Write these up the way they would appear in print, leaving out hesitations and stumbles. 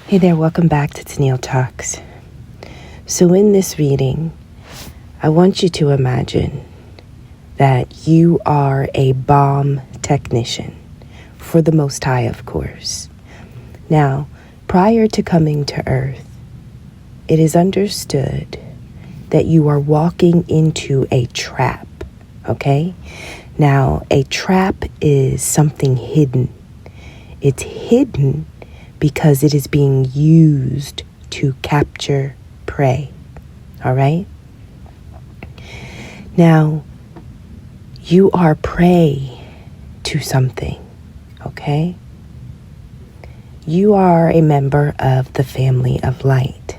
Hey there, welcome back to Tennille Talks. So in this reading, I want you to imagine that you are a bomb technician, for the Most High, of course. Now, prior to coming to Earth, it is understood that you are walking into a trap, okay? Now, a trap is something hidden. It's hidden because it is being used to capture prey, all right? Now, you are prey to something, okay? You are a member of the family of light.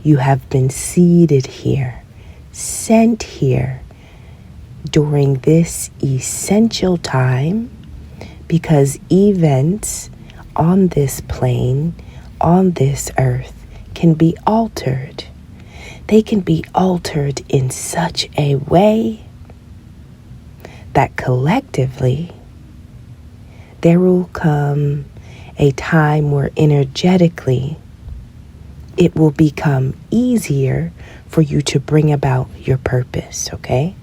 You have been seeded here, sent here during this essential time because events on this plane, on this earth, can be altered. They can be altered in such a way that collectively there will come a time where energetically it will become easier for you to bring about your purpose, okay?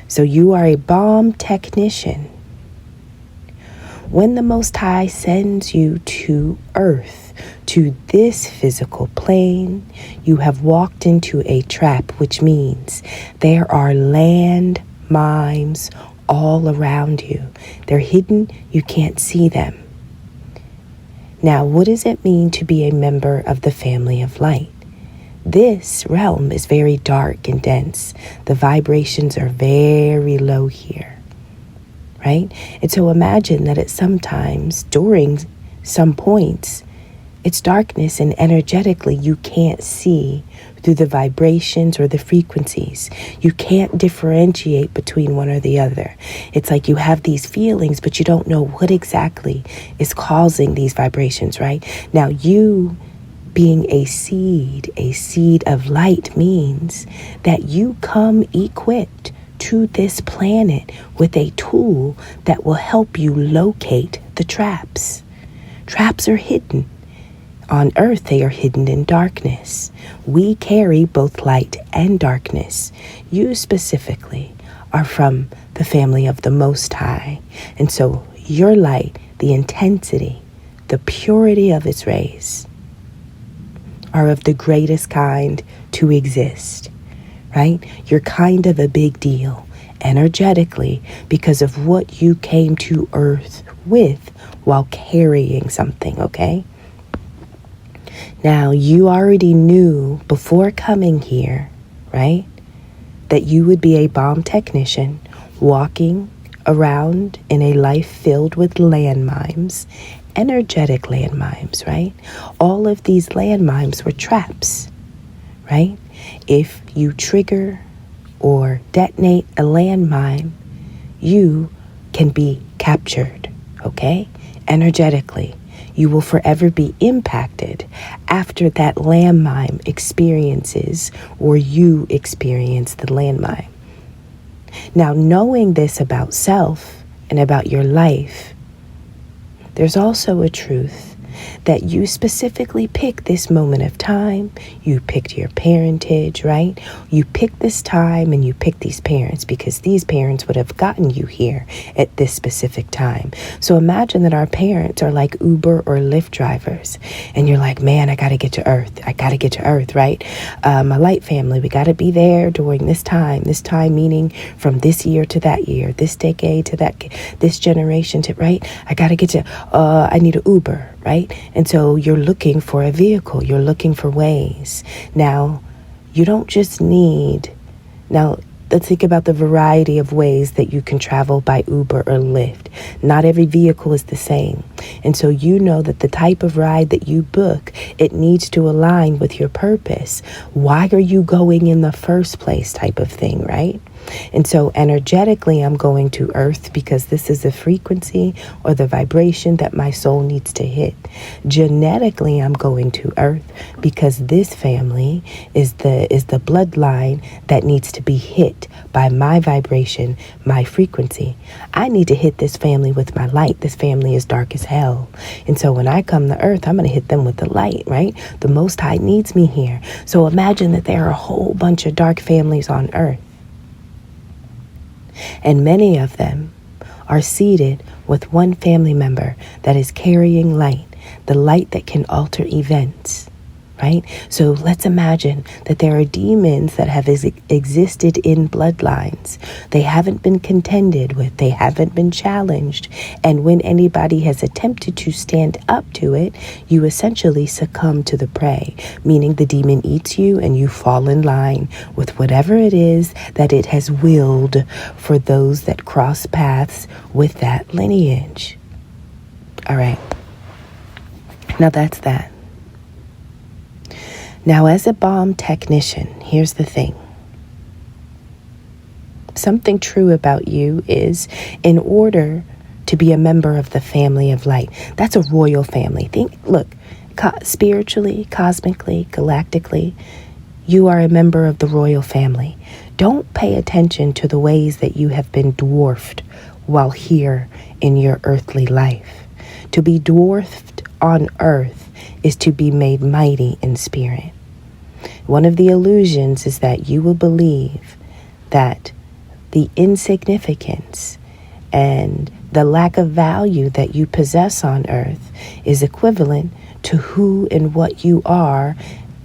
So you are a bomb technician. When the Most High sends you to Earth, to this physical plane, you have walked into a trap, which means there are land mines all around you. They're hidden, you can't see them. Now, what does it mean to be a member of the family of light? This realm is very dark and dense. The vibrations are very low here. Right? And so imagine that at sometimes, during some points, it's darkness and energetically you can't see through the vibrations or the frequencies. You can't differentiate between one or the other. It's like you have these feelings, but you don't know what exactly is causing these vibrations, right? Now, you being a seed of light means that you come equipped to this planet with a tool that will help you locate the traps. Traps are hidden. On Earth, they are hidden in darkness. We carry both light and darkness. You specifically are from the family of the Most High. And so your light, the intensity, the purity of its rays are of the greatest kind to exist. Right? You're kind of a big deal energetically because of what you came to Earth with while carrying something, okay? Now, you already knew before coming here, right, that you would be a bomb technician walking around in a life filled with landmines, energetic landmines, right? All of these landmines were traps, right? If you trigger or detonate a landmine, you can be captured, okay? Energetically, you will forever be impacted after that landmine experiences or you experience the landmine. Now, knowing this about self and about your life, there's also a truth that you specifically pick this moment of time. You picked your parentage, right? You picked this time and you picked these parents because these parents would have gotten you here at this specific time. So imagine that our parents are like Uber or Lyft drivers and you're like, man, I got to get to Earth. I got to get to Earth, right? My light family, we got to be there during this time meaning from this year to that year, this decade to that, this generation to, right? I got to get to, I need an Uber, right? And so you're looking for a vehicle, you're looking for ways. Now, you don't just need, now let's think about the variety of ways that you can travel by Uber or Lyft. Not every vehicle is the same. And so you know that the type of ride that you book, it needs to align with your purpose. Why are you going in the first place type of thing, right? And so energetically, I'm going to earth because this is the frequency or the vibration that my soul needs to hit. Genetically, I'm going to earth because this family is the bloodline that needs to be hit by my vibration, my frequency. I need to hit this family with my light. This family is dark as hell. And so when I come to earth, I'm going to hit them with the light, right? The Most High needs me here. So imagine that there are a whole bunch of dark families on earth. And many of them are seated with one family member that is carrying light, the light that can alter events, right? So let's imagine that there are demons that have existed in bloodlines. They haven't been contended with. They haven't been challenged. And when anybody has attempted to stand up to it, you essentially succumb to the prey, meaning the demon eats you and you fall in line with whatever it is that it has willed for those that cross paths with that lineage. All right. Now that's that. Now, as a bomb technician, here's the thing. Something true about you is, in order to be a member of the family of light, that's a royal family. Look, spiritually, cosmically, galactically, you are a member of the royal family. Don't pay attention to the ways that you have been dwarfed while here in your earthly life. To be dwarfed on earth is to be made mighty in spirit. One of the illusions is that you will believe that the insignificance and the lack of value that you possess on earth is equivalent to who and what you are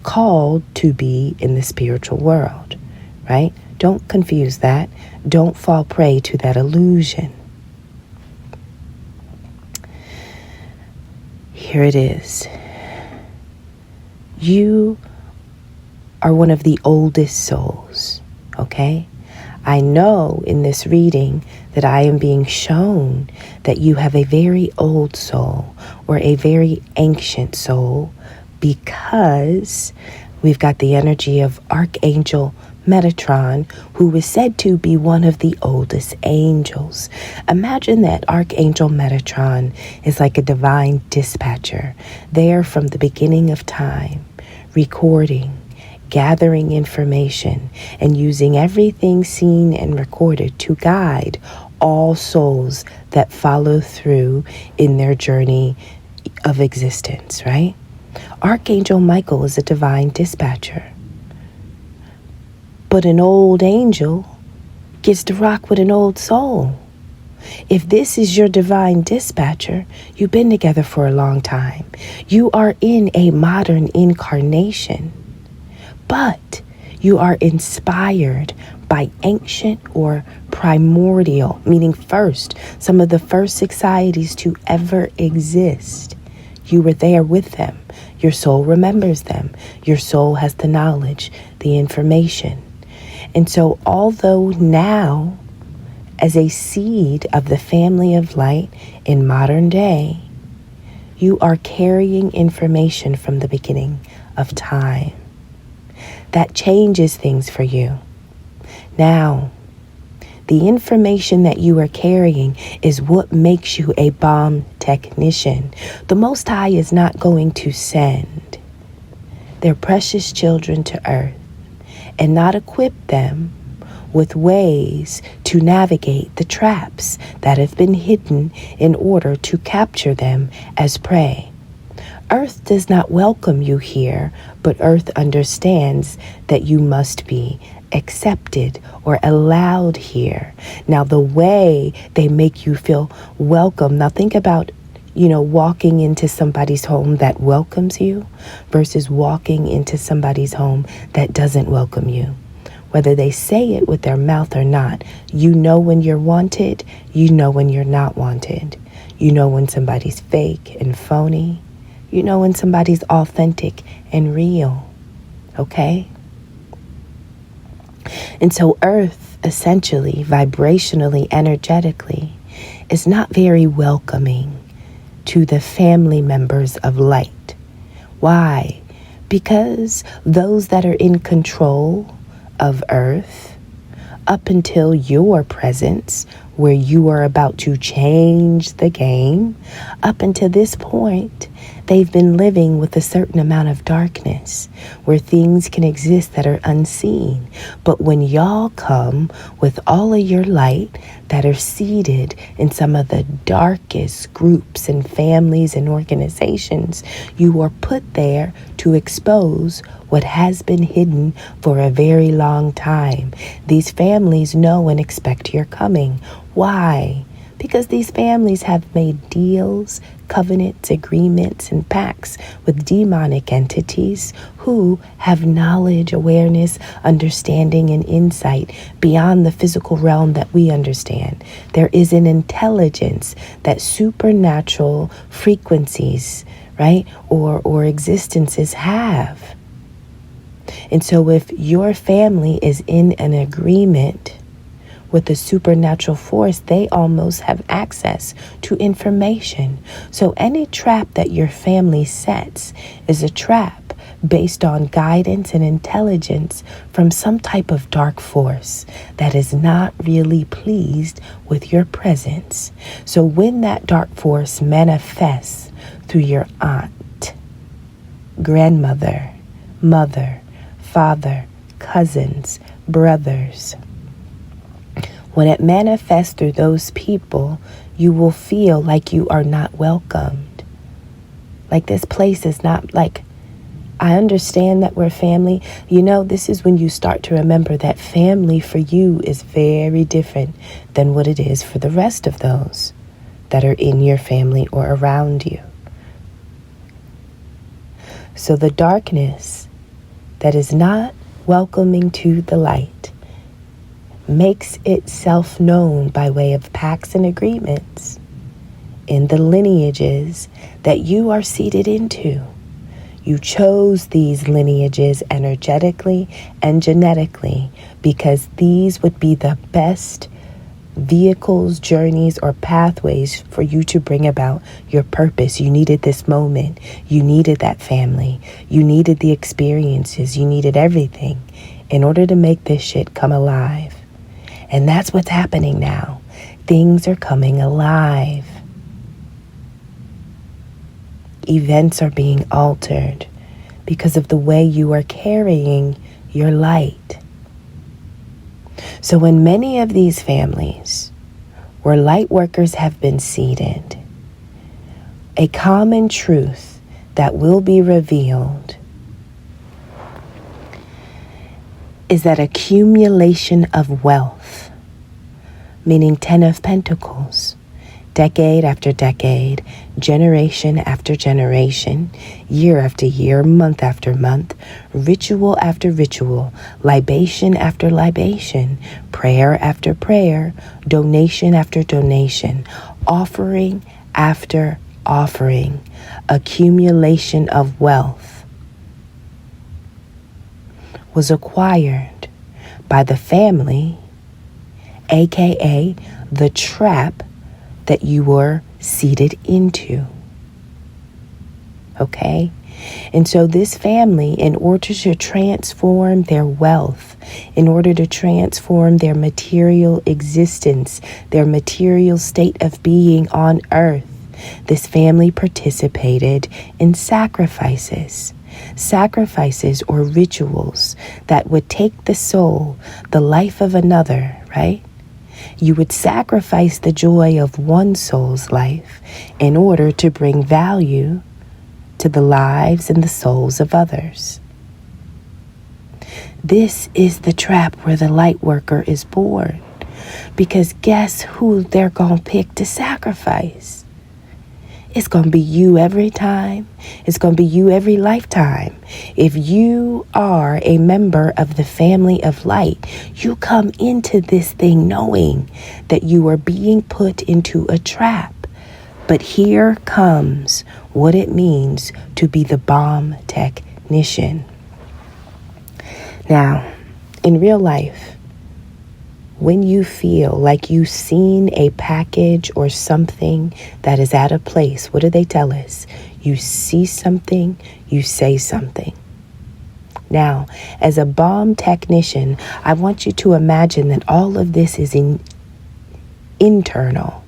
called to be in the spiritual world, right? Don't confuse that. Don't fall prey to that illusion. Here it is. You are one of the oldest souls, okay? I know in this reading that I am being shown that you have a very old soul or a very ancient soul because we've got the energy of Archangel Metatron, who is said to be one of the oldest angels. Imagine that Archangel Metatron is like a divine dispatcher, there from the beginning of time, recording, gathering information, and using everything seen and recorded to guide all souls that follow through in their journey of existence, right? Archangel Michael is a divine dispatcher. But an old angel gets to rock with an old soul. If this is your divine dispatcher, you've been together for a long time. You are in a modern incarnation, but you are inspired by ancient or primordial, meaning first, some of the first societies to ever exist. You were there with them. Your soul remembers them. Your soul has the knowledge, the information. And so although now, as a seed of the family of light in modern day, you are carrying information from the beginning of time, that changes things for you. Now, the information that you are carrying is what makes you a bomb technician. The Most High is not going to send their precious children to earth and not equip them with ways to navigate the traps that have been hidden in order to capture them as prey. Earth does not welcome you here, but Earth understands that you must be accepted or allowed here. Now, the way they make you feel welcome, now think about, walking into somebody's home that welcomes you versus walking into somebody's home that doesn't welcome you. Whether they say it with their mouth or not, you know when you're wanted, you know when you're not wanted. You know when somebody's fake and phony. You know when somebody's authentic and real. Okay? And so Earth, essentially, vibrationally, energetically, is not very welcoming to the family members of light. Why? Because those that are in control of Earth up until your presence, where you are about to change the game. Up until this point, they've been living with a certain amount of darkness where things can exist that are unseen. But when y'all come with all of your light that are seated in some of the darkest groups and families and organizations, you are put there to expose what has been hidden for a very long time. These families know and expect your coming. Why? Because these families have made deals, covenants, agreements, and pacts with demonic entities who have knowledge, awareness, understanding, and insight beyond the physical realm that we understand. There is an intelligence that supernatural frequencies, right, or existences have. And so if your family is in an agreement with the supernatural force, they almost have access to information. So any trap that your family sets is a trap based on guidance and intelligence from some type of dark force that is not really pleased with your presence. So when that dark force manifests through your aunt, grandmother, mother, father, cousins, brothers, when it manifests through those people, you will feel like you are not welcomed. Like this place is not like, I understand that we're family. You know, this is when you start to remember that family for you is very different than what it is for the rest of those that are in your family or around you. So the darkness that is not welcoming to the light makes itself known by way of pacts and agreements in the lineages that you are seated into. You chose these lineages energetically and genetically because these would be the best vehicles, journeys, or pathways for you to bring about your purpose. You needed this moment. You needed that family. You needed the experiences. You needed everything in order to make this shit come alive. And that's what's happening now. Things are coming alive. Events are being altered because of the way you are carrying your light. So in many of these families where light workers have been seated, a common truth that will be revealed is that accumulation of wealth, meaning 10 of Pentacles, decade after decade, generation after generation, year after year, month after month, ritual after ritual, libation after libation, prayer after prayer, donation after donation, offering after offering, accumulation of wealth was acquired by the family, aka the trap that you were seated into. Okay? And so this family, in order to transform their wealth, in order to transform their material existence, their material state of being on earth, this family participated in sacrifices or rituals that would take the soul, the life of another, right? You would sacrifice the joy of one soul's life in order to bring value to the lives and the souls of others. This is the trap where the light worker is born. Because guess who they're going to pick to sacrifice? It's going to be you every time. It's going to be you every lifetime. If you are a member of the family of light, you come into this thing knowing that you are being put into a trap. But here comes what it means to be the bomb technician. Now, in real life, when you feel like you've seen a package or something that is out of place, what do they tell us? You see something, you say something. Now, as a bomb technician, I want you to imagine that all of this is internal.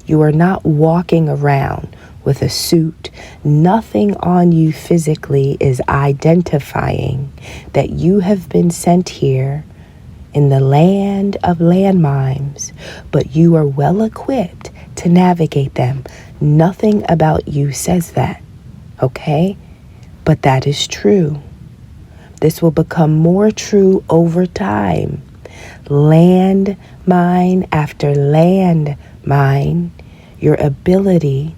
You are not walking around with a suit. Nothing on you physically is identifying that you have been sent here in the land of landmines, but you are well equipped to navigate them. Nothing about you says that, okay? But that is true. This will become more true over time. Landmine after landmine, your ability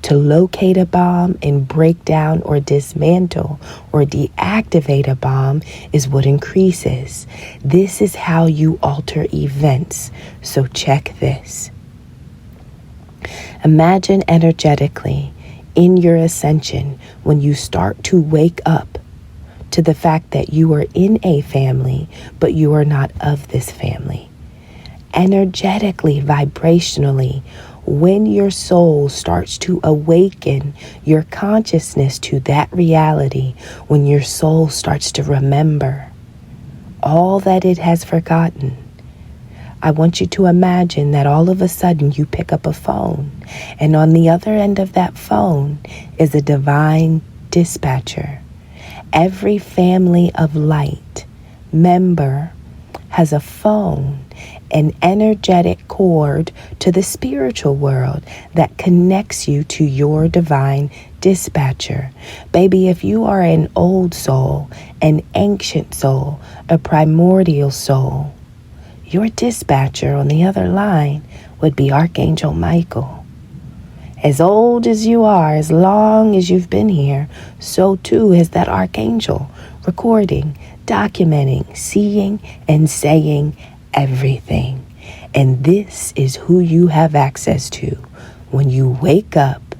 to locate a bomb and break down or dismantle or deactivate a bomb is what increases. This is how you alter events. So check this. Imagine energetically in your ascension when you start to wake up to the fact that you are in a family, but you are not of this family. Energetically, vibrationally, when your soul starts to awaken your consciousness to that reality, when your soul starts to remember all that it has forgotten, I want you to imagine that all of a sudden you pick up a phone, and on the other end of that phone is a divine dispatcher. Every family of light member has a phone, an energetic cord to the spiritual world that connects you to your divine dispatcher. Baby, if you are an old soul, an ancient soul, a primordial soul, your dispatcher on the other line would be Archangel Michael. As old as you are, as long as you've been here, so too is that archangel, recording, documenting, seeing, and saying everything. And this is who you have access to when you wake up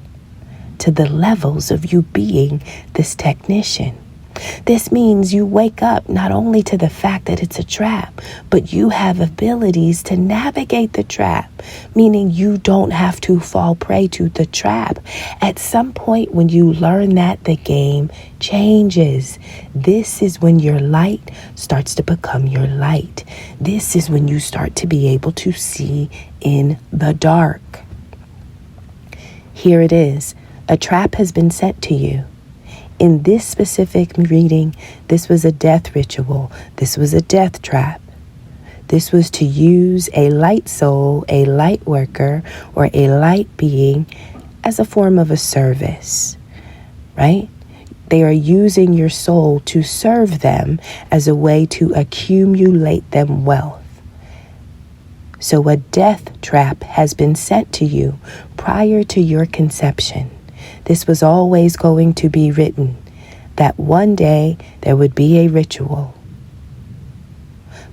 to the levels of you being this technician. This means you wake up not only to the fact that it's a trap, but you have abilities to navigate the trap, meaning you don't have to fall prey to the trap. At some point when you learn that, the game changes. This is when your light starts to become your light. This is when you start to be able to see in the dark. Here it is. A trap has been set to you. In this specific reading, this was a death ritual. This was a death trap. This was to use a light soul, a light worker, or a light being as a form of a service, right? They are using your soul to serve them as a way to accumulate them wealth. So a death trap has been set to you prior to your conception. This was always going to be written, that one day there would be a ritual.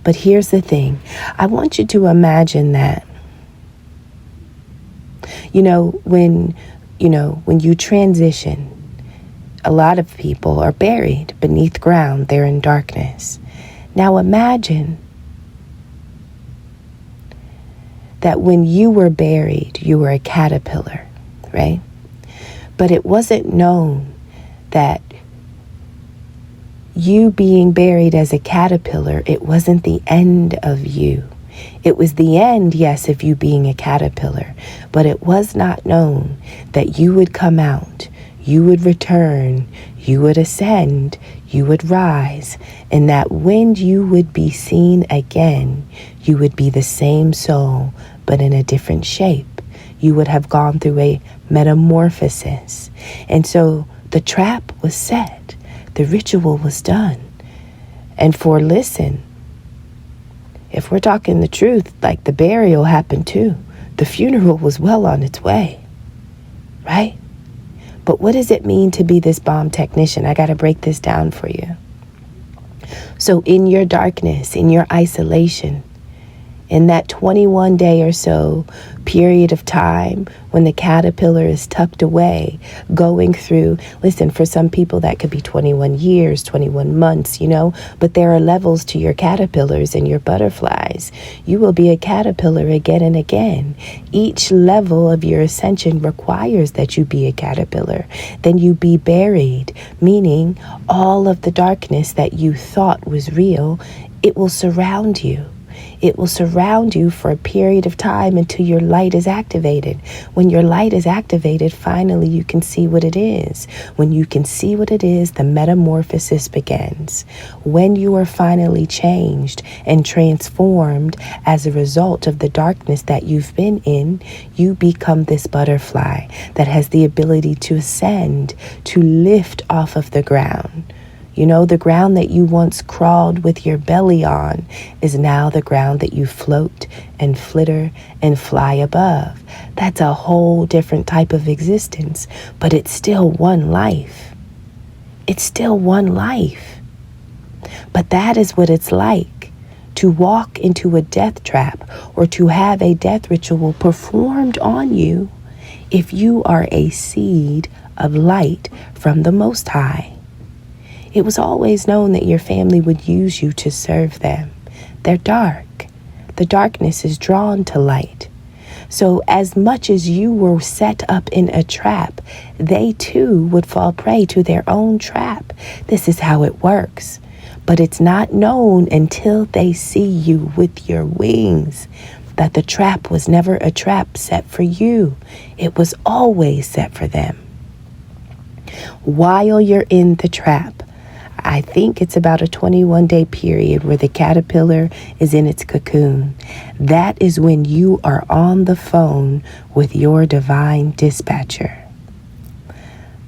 But here's the thing. I want you to imagine that, when you transition, a lot of people are buried beneath ground. They're in darkness. Now imagine that when you were buried, you were a caterpillar, right? But it wasn't known that you being buried as a caterpillar, it wasn't the end of you. It was the end, yes, of you being a caterpillar, but it was not known that you would come out, you would return, you would ascend, you would rise, and that when you would be seen again, you would be the same soul, but in a different shape. You would have gone through a metamorphosis. And so the trap was set. The ritual was done. And if we're talking the truth, like the burial happened too. The funeral was well on its way, right? But what does it mean to be this bomb technician? I got to break this down for you. So in your darkness, in your isolation, In that 21 day or so period of time when the caterpillar is tucked away, going through, listen, for some people that could be 21 years, 21 months, but there are levels to your caterpillars and your butterflies. You will be a caterpillar again and again. Each level of your ascension requires that you be a caterpillar. Then you be buried, meaning all of the darkness that you thought was real, it will surround you. It will surround you for a period of time until your light is activated. When your light is activated, finally you can see what it is. When you can see what it is, the metamorphosis begins. When you are finally changed and transformed as a result of the darkness that you've been in, you become this butterfly that has the ability to ascend, to lift off of the ground. The ground that you once crawled with your belly on is now the ground that you float and flitter and fly above. That's a whole different type of existence, but it's still one life. It's still one life. But that is what it's like to walk into a death trap or to have a death ritual performed on you if you are a seed of light from the Most High. It was always known that your family would use you to serve them. They're dark. The darkness is drawn to light. So as much as you were set up in a trap, they too would fall prey to their own trap. This is how it works. But it's not known until they see you with your wings that the trap was never a trap set for you. It was always set for them. While you're in the trap, I think it's about a 21-day period where the caterpillar is in its cocoon. That is when you are on the phone with your divine dispatcher.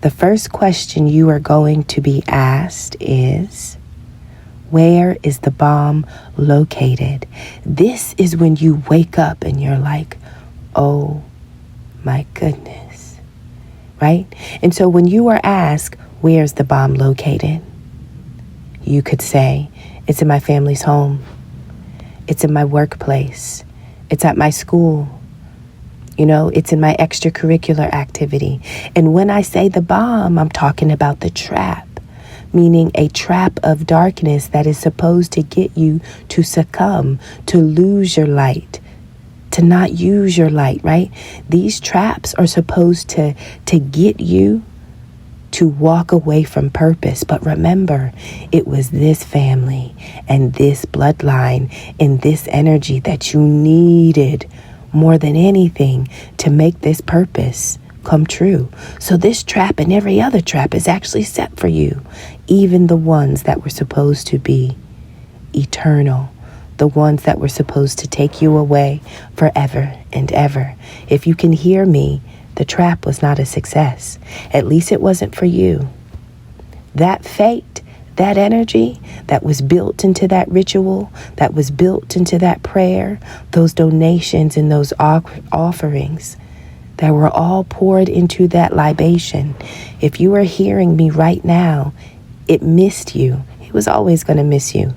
The first question you are going to be asked is, where is the bomb located? This is when you wake up and you're like, oh my goodness, right? And so when you are asked, where's the bomb located? You could say, it's in my family's home. It's in my workplace. It's at my school. It's in my extracurricular activity. And when I say the bomb, I'm talking about the trap, meaning a trap of darkness that is supposed to get you to succumb, to lose your light, to not use your light, right? These traps are supposed to get you to walk away from purpose. But remember, it was this family and this bloodline and this energy that you needed more than anything to make this purpose come true. So this trap and every other trap is actually set for you, even the ones that were supposed to be eternal, the ones that were supposed to take you away forever and ever. If you can hear me, the trap was not a success. At least it wasn't for you. That fate, that energy that was built into that ritual, that was built into that prayer, those donations and those offerings that were all poured into that libation. If you are hearing me right now, it missed you. It was always going to miss you.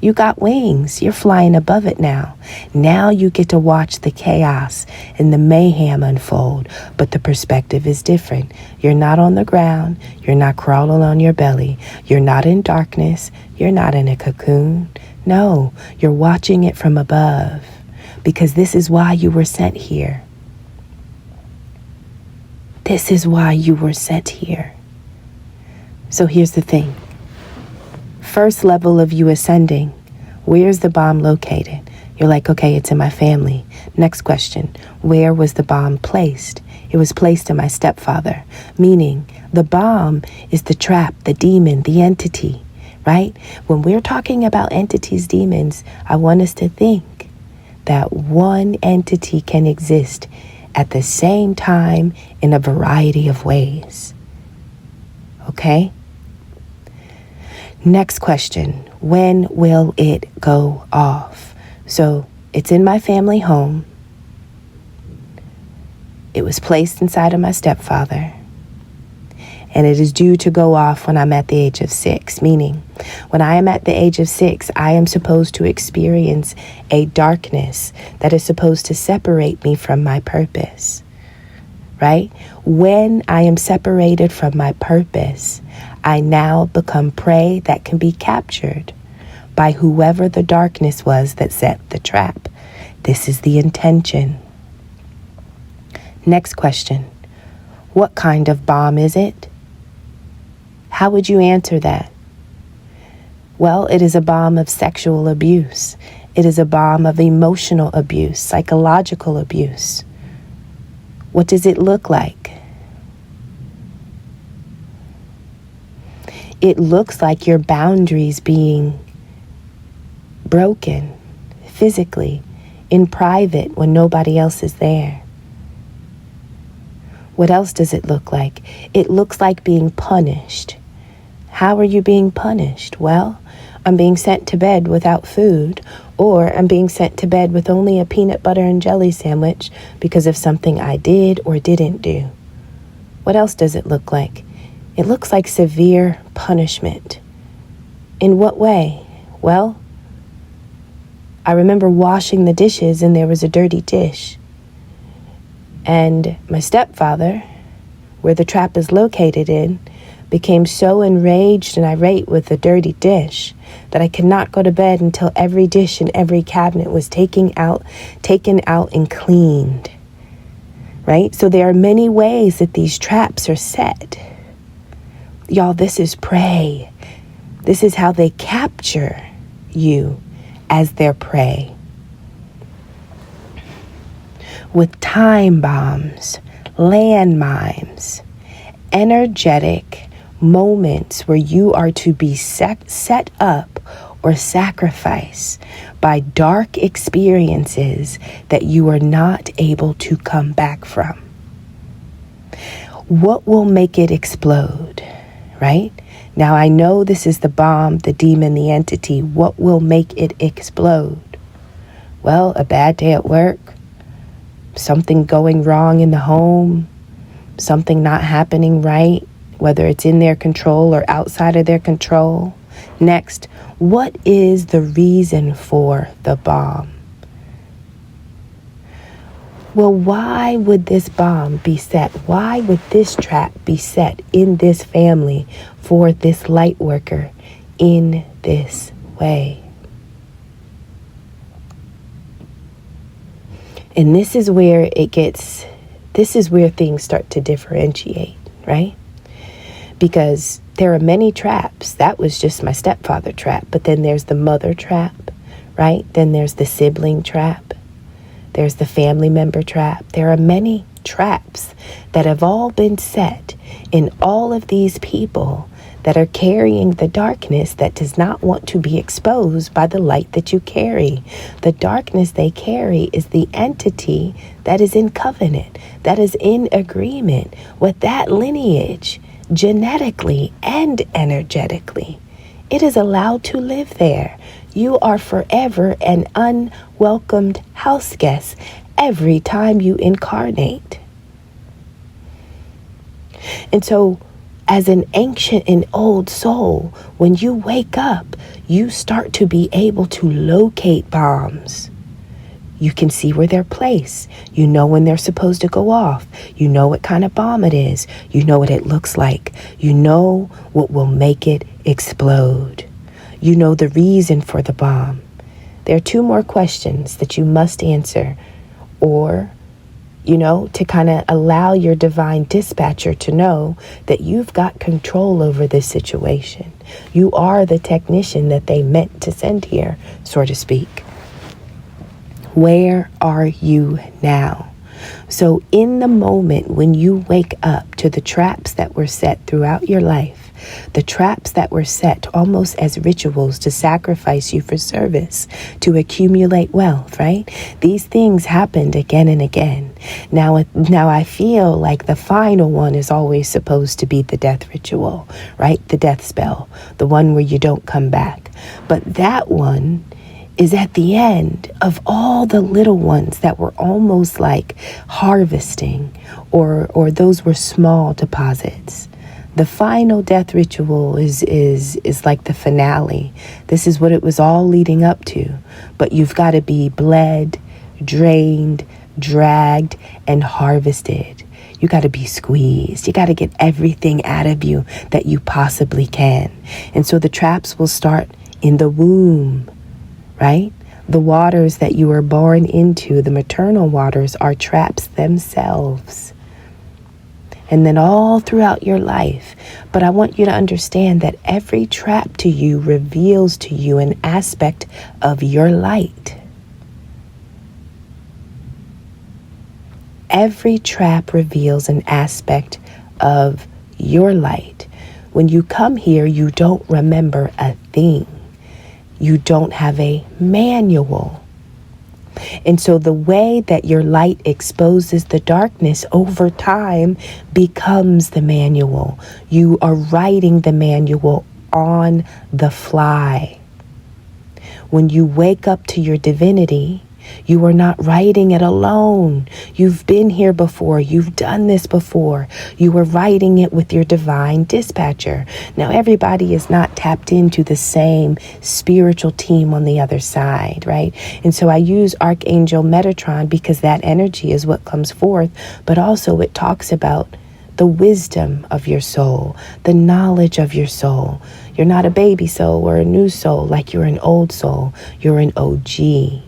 You got wings. You're flying above it now. Now you get to watch the chaos and the mayhem unfold, but the perspective is different. You're not on the ground. You're not crawling on your belly. You're not in darkness. You're not in a cocoon. No, you're watching it from above, because this is why you were sent here. This is why you were sent here. So here's the thing. First level of you ascending, where's the bomb located? You're like, okay, it's in my family. Next question, where was the bomb placed? It was placed in my stepfather, meaning the bomb is the trap, the demon, the entity, right? When we're talking about entities, demons, I want us to think that one entity can exist at the same time in a variety of ways. Okay? Next question, when will it go off? So it's in my family home. It was placed inside of my stepfather. And it is due to go off when I'm at the age of 6, meaning when I am at the age of 6, I am supposed to experience a darkness that is supposed to separate me from my purpose, right? When I am separated from my purpose, I now become prey that can be captured by whoever the darkness was that set the trap. This is the intention. Next question. What kind of bomb is it? How would you answer that? Well, it is a bomb of sexual abuse. It is a bomb of emotional abuse, psychological abuse. What does it look like? It looks like your boundaries being broken physically, in private, when nobody else is there. What else does it look like? It looks like being punished. How are you being punished? Well, I'm being sent to bed without food, or I'm being sent to bed with only a peanut butter and jelly sandwich because of something I did or didn't do. What else does it look like? It looks like severe punishment. In what way? Well, I remember washing the dishes and there was a dirty dish. And my stepfather, where the trap is located in, became so enraged and irate with the dirty dish that I could not go to bed until every dish in every cabinet was taken out and cleaned. Right? So there are many ways that these traps are set. Y'all, this is prey. This is how they capture you as their prey. With time bombs, landmines, energetic moments where you are to be set up or sacrificed by dark experiences that you are not able to come back from. What will make it explode, right? Now I know this is the bomb, the demon, the entity. What will make it explode? Well, a bad day at work, something going wrong in the home, something not happening right, whether it's in their control or outside of their control. Next, what is the reason for the bomb? Well, why would this bomb be set? Why would this trap be set in this family for this light worker in this way? And this is where things start to differentiate, right? Because there are many traps. That was just my stepfather trap. But then there's the mother trap, right? Then there's the sibling trap. There's the family member trap. There are many traps that have all been set in all of these people that are carrying the darkness that does not want to be exposed by the light that you carry. The darkness they carry is the entity that is in covenant, that is in agreement with that lineage, genetically and energetically. It is allowed to live there. You are forever an unwelcomed house guest every time you incarnate. And so, as an ancient and old soul, when you wake up, you start to be able to locate bombs. You can see where they're placed. You know when they're supposed to go off. You know what kind of bomb it is. You know what it looks like. You know what will make it explode. You know the reason for the bomb. There are 2 more questions that you must answer, or to kind of allow your divine dispatcher to know that you've got control over this situation. You are the technician that they meant to send here, so to speak. Where are you now? So in the moment when you wake up to the traps that were set throughout your life, the traps that were set almost as rituals to sacrifice you for service, to accumulate wealth, right? These things happened again and again. Now I feel like the final one is always supposed to be the death ritual, right? The death spell, the one where you don't come back. But that one is at the end of all the little ones that were almost like harvesting, or those were small deposits. The final death ritual is like the finale. This is what it was all leading up to. But you've got to be bled, drained, dragged, and harvested. You got to be squeezed. You got to get everything out of you that you possibly can. And so the traps will start in the womb, right? The waters that you were born into, the maternal waters, are traps themselves. And then all throughout your life. But I want you to understand that every trap to you reveals to you an aspect of your light. Every trap reveals an aspect of your light. When you come here, you don't remember a thing. You don't have a manual. And so the way that your light exposes the darkness over time becomes the manual. You are writing the manual on the fly. When you wake up to your divinity, you are not writing it alone. You've been here before. You've done this before. You are writing it with your divine dispatcher. Now, everybody is not tapped into the same spiritual team on the other side, right? And so I use Archangel Metatron because that energy is what comes forth, but also it talks about the wisdom of your soul, the knowledge of your soul. You're not a baby soul or a new soul like you're an old soul. You're an OG.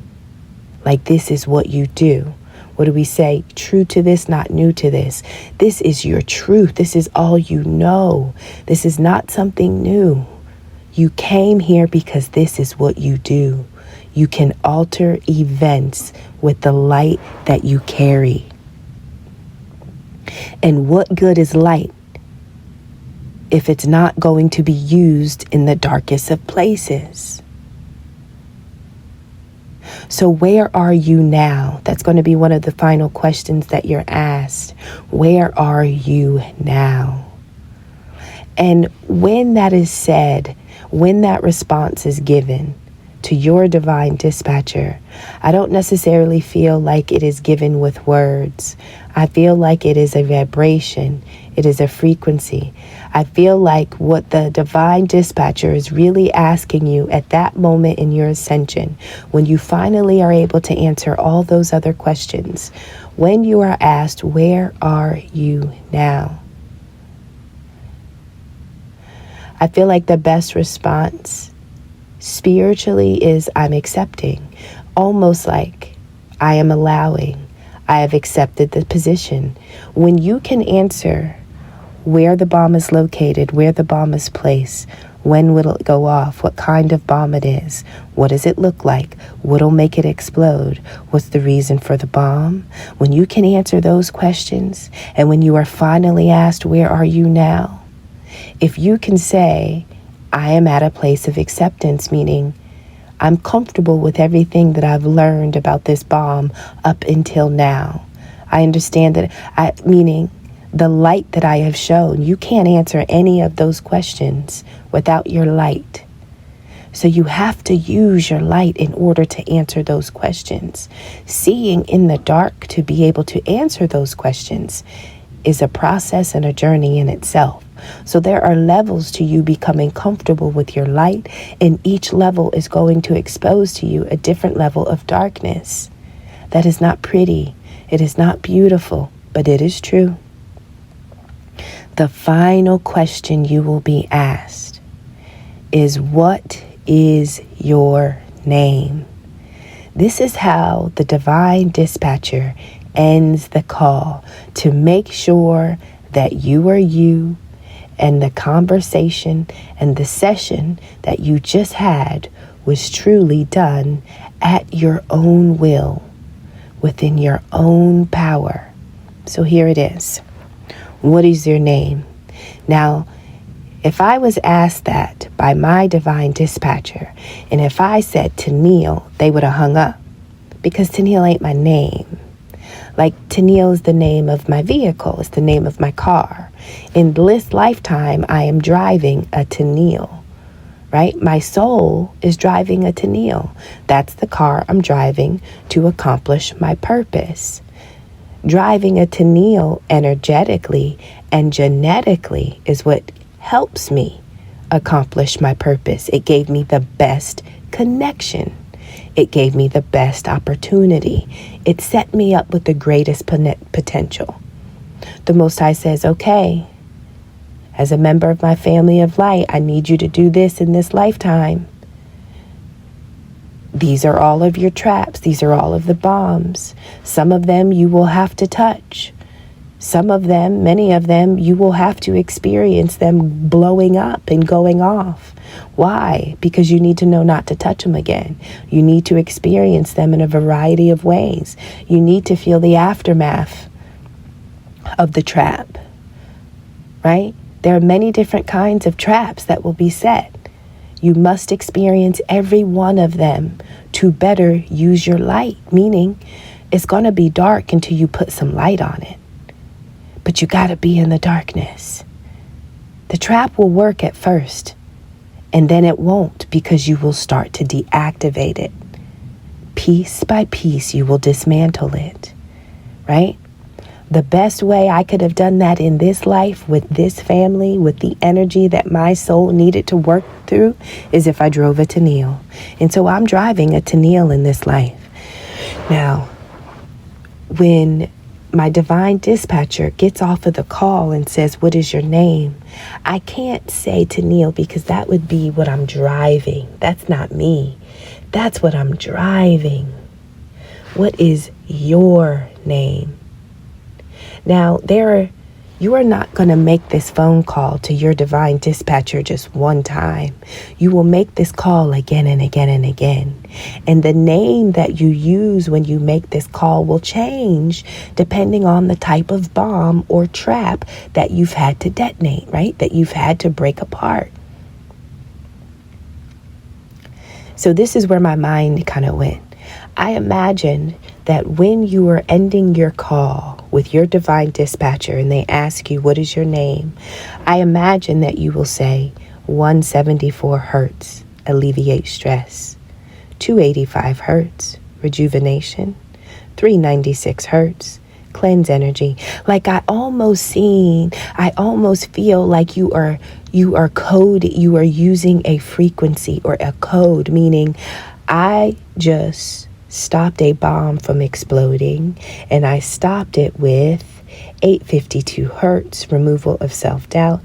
Like this is what you do. What do we say? True to this, not new to this. This is your truth. This is all you know. This is not something new. You came here because this is what you do. You can alter events with the light that you carry. And what good is light if it's not going to be used in the darkest of places? So where are you now? That's going to be one of the final questions that you're asked. Where are you now? And when that is said, when that response is given to your divine dispatcher, I don't necessarily feel like it is given with words. I feel like it is a vibration. It is a frequency. I feel like what the divine dispatcher is really asking you at that moment in your ascension, when you finally are able to answer all those other questions, when you are asked, where are you now? I feel like the best response spiritually is I'm accepting, almost like I am allowing. I have accepted the position. When you can answer where the bomb is located, where the bomb is placed, when will it go off, what kind of bomb it is, what does it look like, what'll make it explode, what's the reason for the bomb? When you can answer those questions, and when you are finally asked, where are you now? If you can say, I am at a place of acceptance, meaning I'm comfortable with everything that I've learned about this bomb up until now. I understand that, meaning the light that I have shown. You can't answer any of those questions without your light. So you have to use your light in order to answer those questions. Seeing in the dark to be able to answer those questions is a process and a journey in itself. So there are levels to you becoming comfortable with your light, and each level is going to expose to you a different level of darkness. That is not pretty. It is not beautiful, but it is true. The final question you will be asked is, what is your name? This is how the divine dispatcher ends the call, to make sure that you are you, and the conversation and the session that you just had was truly done at your own will, within your own power. So here it is. What is your name? Now, if I was asked that by my divine dispatcher, and if I said Tennille, they would have hung up, because Tennille ain't my name. Like Tennille is the name of my vehicle, it's the name of my car. In this lifetime, I am driving a Tennille, right? My soul is driving a Tennille. That's the car I'm driving to accomplish my purpose. Driving a Tennille energetically and genetically is what helps me accomplish my purpose. It gave me the best connection. It gave me the best opportunity. It set me up with the greatest potential. The Most High says, okay, as a member of my family of light, I need you to do this in this lifetime. These are all of your traps. These are all of the bombs. Some of them you will have to touch. Some of them, many of them, you will have to experience them blowing up and going off. Why? Because you need to know not to touch them again. You need to experience them in a variety of ways. You need to feel the aftermath of the trap, right? There are many different kinds of traps that will be set. You must experience every one of them to better use your light, meaning it's going to be dark until you put some light on it. But you got to be in the darkness. The trap will work at first, and then it won't, because you will start to deactivate it. Piece by piece, you will dismantle it, right? The best way I could have done that in this life with this family, with the energy that my soul needed to work through, is if I drove a Tennille. And so I'm driving a Tennille in this life. Now, when my divine dispatcher gets off of the call and says, what is your name? I can't say Tennille, because that would be what I'm driving. That's not me. That's what I'm driving. What is your name? Now, you are not going to make this phone call to your divine dispatcher just one time. You will make this call again and again and again. And the name that you use when you make this call will change depending on the type of bomb or trap that you've had to detonate, right? That you've had to break apart. So this is where my mind kind of went. I imagine that when you are ending your call with your divine dispatcher and they ask you, what is your name? I imagine that you will say 174 hertz, alleviate stress, 285 hertz, rejuvenation, 396 hertz, cleanse energy. Like I almost feel like you are using a frequency or a code, meaning I just stopped a bomb from exploding, and I stopped it with 852 hertz, removal of self-doubt.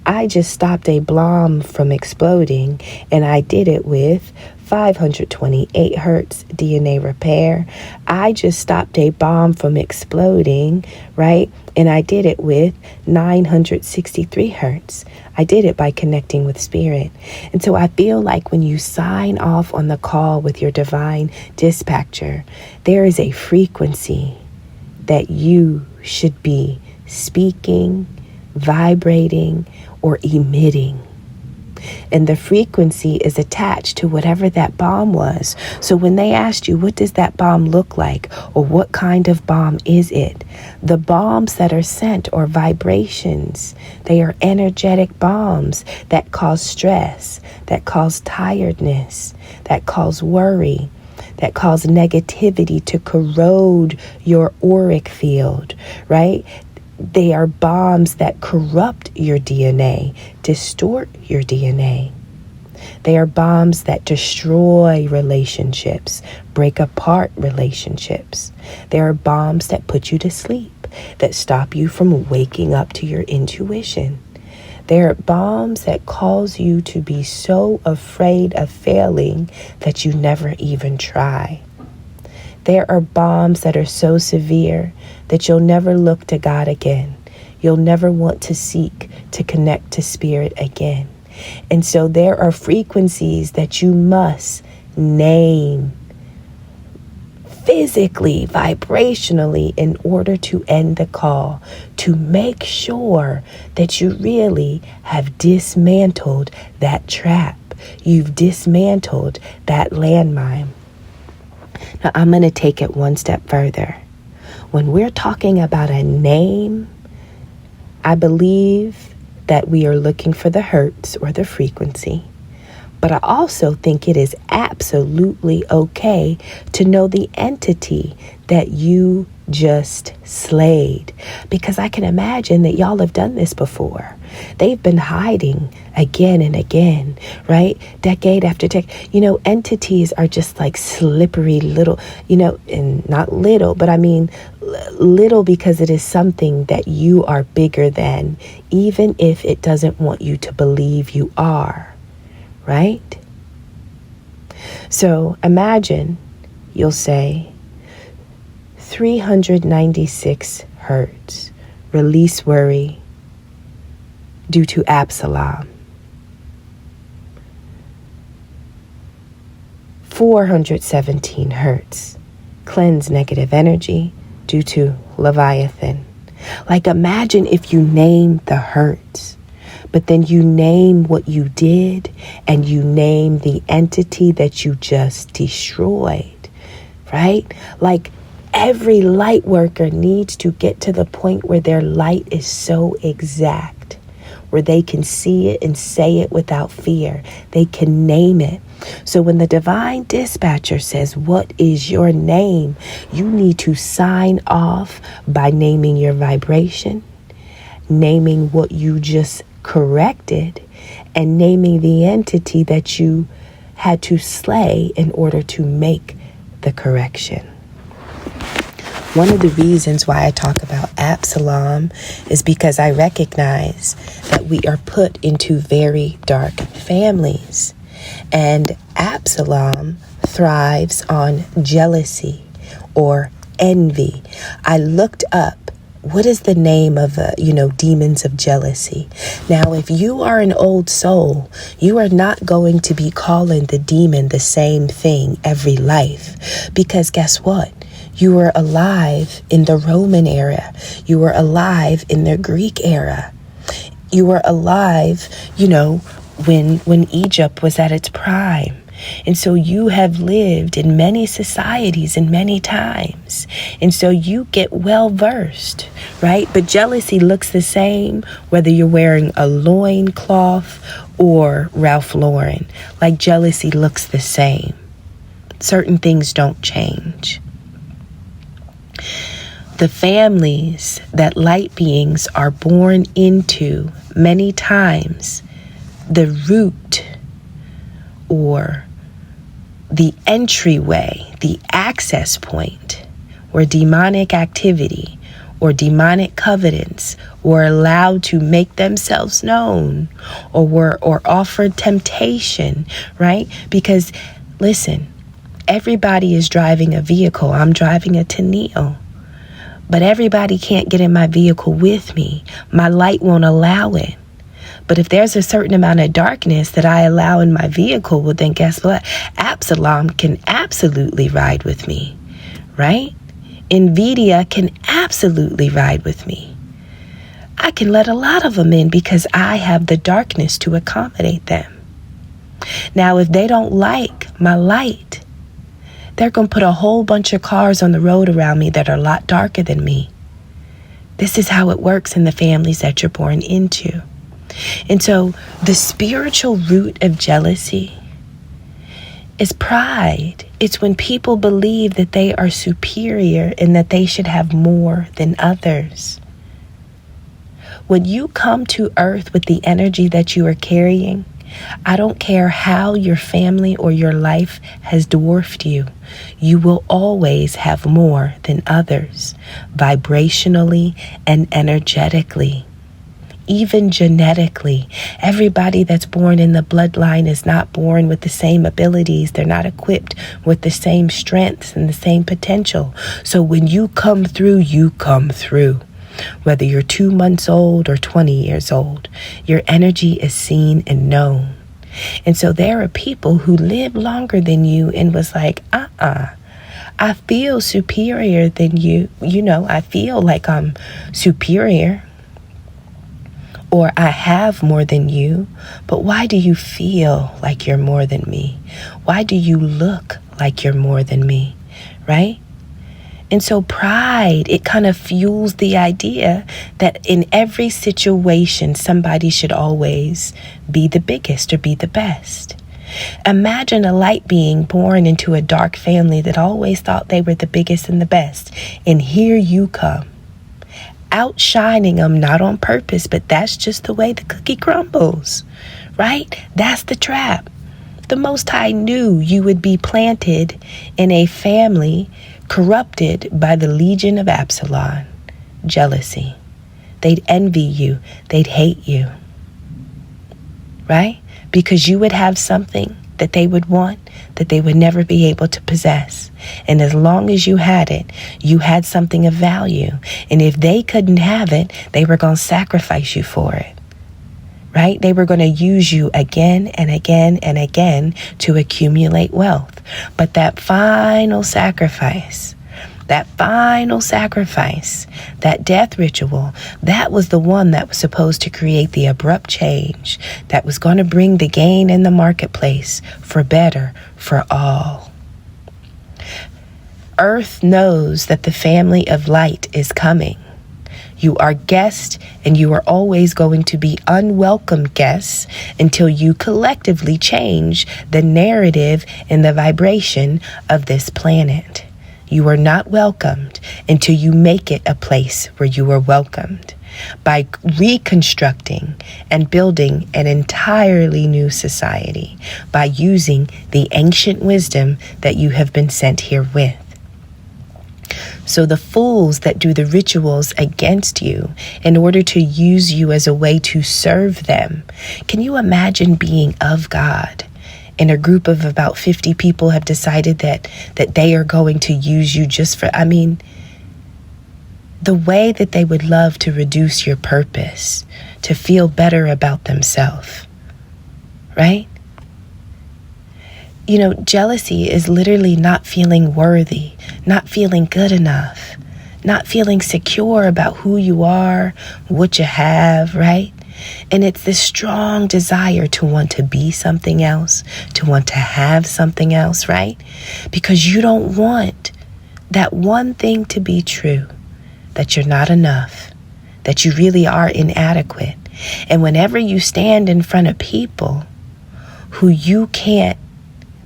I just stopped a bomb from exploding, and I did it with 528 hertz DNA repair. I just stopped a bomb from exploding, right? And I did it with 963 hertz. I did it by connecting with spirit. And so I feel like when you sign off on the call with your divine dispatcher, there is a frequency that you should be speaking, vibrating, or emitting. And the frequency is attached to whatever that bomb was. So when they asked you, what does that bomb look like? Or what kind of bomb is it? The bombs that are sent or vibrations, they are energetic bombs that cause stress, that cause tiredness, that cause worry, that cause negativity to corrode your auric field, right? They are bombs that corrupt your DNA, distort your DNA. They are bombs that destroy relationships, break apart relationships. They are bombs that put you to sleep, that stop you from waking up to your intuition. They are bombs that cause you to be so afraid of failing that you never even try. There are bombs that are so severe that you'll never look to God again. You'll never want to seek to connect to spirit again. And so there are frequencies that you must name physically, vibrationally, in order to end the call, to make sure that you really have dismantled that trap. You've dismantled that landmine. Now, I'm going to take it one step further. When we're talking about a name, I believe that we are looking for the hertz or the frequency. But I also think it is absolutely okay to know the entity that you just slayed. Because I can imagine that y'all have done this before. They've been hiding again and again, right? Decade after decade. Entities are just like slippery little, and not little, but I mean little because it is something that you are bigger than, even if it doesn't want you to believe you are, right? So imagine, you'll say, 396 hertz, release worry due to Absalom. 417 hertz, cleanse negative energy due to Leviathan. Like, imagine if you name the hertz, but then you name what you did and you name the entity that you just destroyed, right? Like, every light worker needs to get to the point where their light is so exact, where they can see it and say it without fear. They can name it. So when the divine dispatcher says, "What is your name?" you need to sign off by naming your vibration, naming what you just corrected, and naming the entity that you had to slay in order to make the correction. One of the reasons why I talk about Absalom is because I recognize that we are put into very dark families. And Absalom thrives on jealousy or envy. I looked up, what is the name of, demons of jealousy? Now, if you are an old soul, you are not going to be calling the demon the same thing every life. Because guess what? You were alive in the Roman era. You were alive in the Greek era. You were alive, when Egypt was at its prime. And so you have lived in many societies and many times. And so you get well versed, right? But jealousy looks the same whether you're wearing a loincloth or Ralph Lauren. Like, jealousy looks the same. Certain things don't change. The families that light beings are born into, many times, the root or the entryway, the access point where demonic activity or demonic covenants were allowed to make themselves known or offered temptation, right? Because listen, everybody is driving a vehicle. I'm driving a Teneo. But everybody can't get in my vehicle with me. My light won't allow it. But if there's a certain amount of darkness that I allow in my vehicle, well, then guess what? Absalom can absolutely ride with me, right? NVIDIA can absolutely ride with me. I can let a lot of them in because I have the darkness to accommodate them. Now, if they don't like my light, they're going to put a whole bunch of cars on the road around me that are a lot darker than me. This is how it works in the families that you're born into. And so the spiritual root of jealousy is pride. It's when people believe that they are superior and that they should have more than others. When you come to earth with the energy that you are carrying, I don't care how your family or your life has dwarfed you. You will always have more than others, vibrationally and energetically. Even genetically, everybody that's born in the bloodline is not born with the same abilities. They're not equipped with the same strengths and the same potential. So when you come through, you come through. Whether you're 2 months old or 20 years old, your energy is seen and known. And so there are people who live longer than you and was like, I feel superior than you. I feel like I'm superior. Or I have more than you. But why do you feel like you're more than me? Why do you look like you're more than me? Right? And so pride, it kind of fuels the idea that in every situation, somebody should always be the biggest or be the best. Imagine a light being born into a dark family that always thought they were the biggest and the best. And here you come, outshining them, not on purpose, but that's just the way the cookie crumbles, right? That's the trap. The Most High knew you would be planted in a family corrupted by the Legion of Absalom, jealousy. They'd envy you. They'd hate you, right? Because you would have something that they would want that they would never be able to possess. And as long as you had it, you had something of value. And if they couldn't have it, they were going to sacrifice you for it, right? They were going to use you again and again and again to accumulate wealth. But that final sacrifice, that death ritual, that was the one that was supposed to create the abrupt change that was going to bring the gain in the marketplace for better for all. Earth knows that the family of light is coming. You are guests, and you are always going to be unwelcome guests until you collectively change the narrative and the vibration of this planet. You are not welcomed until you make it a place where you are welcomed by reconstructing and building an entirely new society by using the ancient wisdom that you have been sent here with. So the fools that do the rituals against you in order to use you as a way to serve them, can you imagine being of God? And a group of about 50 people have decided that they are going to use you just for, the way that they would love to reduce your purpose, to feel better about themselves, right? You know, jealousy is literally not feeling worthy, not feeling good enough, not feeling secure about who you are, what you have, right? And it's this strong desire to want to be something else, to want to have something else, right? Because you don't want that one thing to be true, that you're not enough, that you really are inadequate. And whenever you stand in front of people who you can't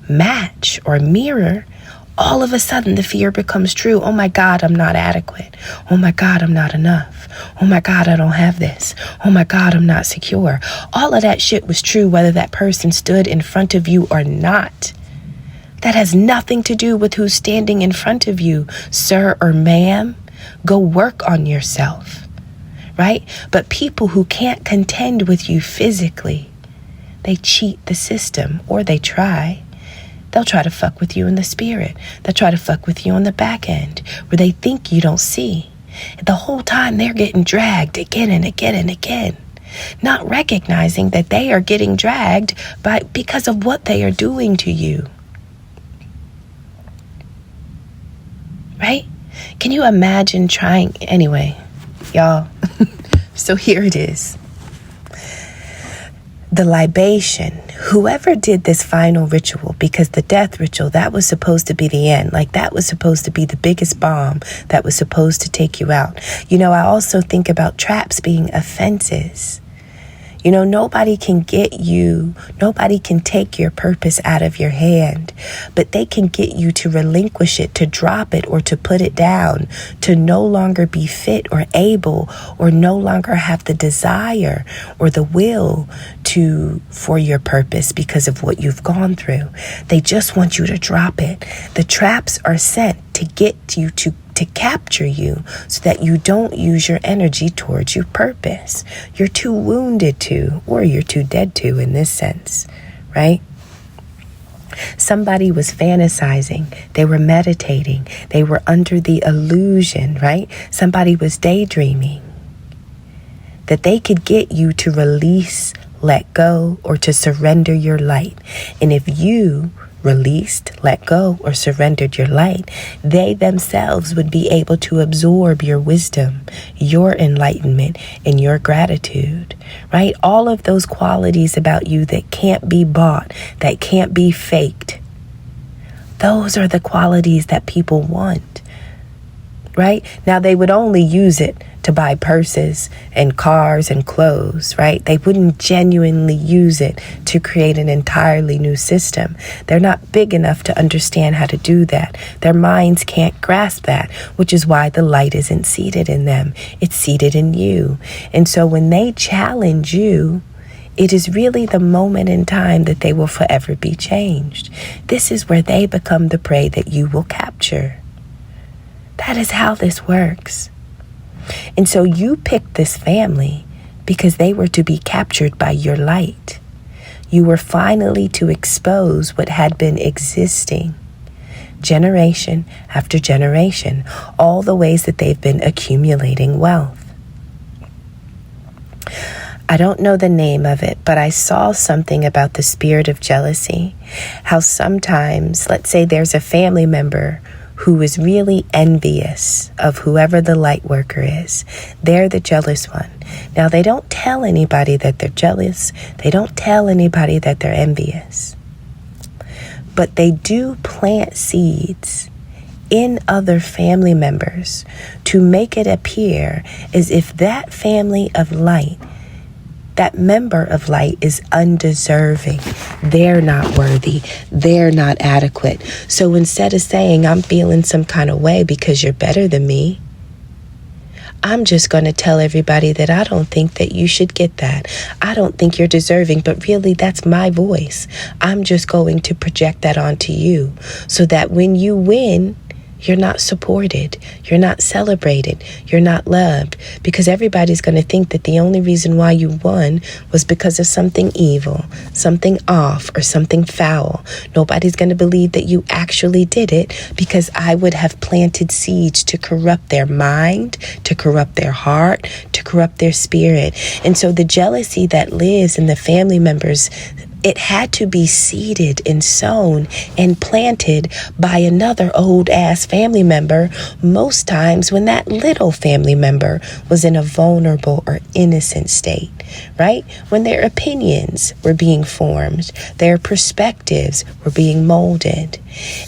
match or mirror, all of a sudden the fear becomes true. Oh my God, I'm not adequate. Oh my God, I'm not enough. Oh my God, I don't have this. Oh my God, I'm not secure. All of that shit was true whether that person stood in front of you or not. That has nothing to do with who's standing in front of you, sir or ma'am. Go work on yourself, right? But people who can't contend with you physically, they cheat the system, or they try. They'll try to fuck with you in the spirit. They'll try to fuck with you on the back end where they think you don't see. The whole time they're getting dragged again and again and again, not recognizing that they are getting dragged because of what they are doing to you. Right? Can you imagine trying? Anyway, y'all, so here it is. The libation, whoever did this final ritual, because the death ritual, that was supposed to be the end. Like that was supposed to be the biggest bomb that was supposed to take you out. You know, I also think about traps being offenses. You know, nobody can get you, nobody can take your purpose out of your hand, but they can get you to relinquish it, to drop it, or to put it down, to no longer be fit or able, or no longer have the desire or the will for your purpose because of what you've gone through. They just want you to drop it. The traps are sent to get you to capture you so that you don't use your energy towards your purpose. You're too wounded to, or you're too dead to in this sense, right? Somebody was fantasizing. They were meditating. They were under the illusion, right? Somebody was daydreaming that they could get you to release, let go, or to surrender your light. And if you released, let go, or surrendered your light, they themselves would be able to absorb your wisdom, your enlightenment, and your gratitude, right? All of those qualities about you that can't be bought, that can't be faked. Those are the qualities that people want, right? Now, they would only use it to buy purses and cars and clothes, right? They wouldn't genuinely use it to create an entirely new system. They're not big enough to understand how to do that. Their minds can't grasp that, which is why the light isn't seated in them. It's seated in you. And so when they challenge you, it is really the moment in time that they will forever be changed. This is where they become the prey that you will capture. That is how this works. And so you picked this family because they were to be captured by your light. You were finally to expose what had been existing generation after generation, all the ways that they've been accumulating wealth. I don't know the name of it, but I saw something about the spirit of jealousy. How sometimes, let's say there's a family member who is really envious of whoever the light worker is. They're the jealous one. Now, they don't tell anybody that they're jealous. They don't tell anybody that they're envious. But they do plant seeds in other family members to make it appear as if that family of light, that member of light, is undeserving. They're not worthy. They're not adequate. So instead of saying, I'm feeling some kind of way because you're better than me, I'm just going to tell everybody that I don't think that you should get that. I don't think you're deserving, but really that's my voice. I'm just going to project that onto you so that when you win, you're not supported, you're not celebrated, you're not loved, because everybody's going to think that the only reason why you won was because of something evil, something off, or something foul. Nobody's going to believe that you actually did it, because I would have planted seeds to corrupt their mind, to corrupt their heart, to corrupt their spirit. And so the jealousy that lives in the family members, it had to be seeded and sown and planted by another old ass family member, most times when that little family member was in a vulnerable or innocent state, right? When their opinions were being formed, their perspectives were being molded.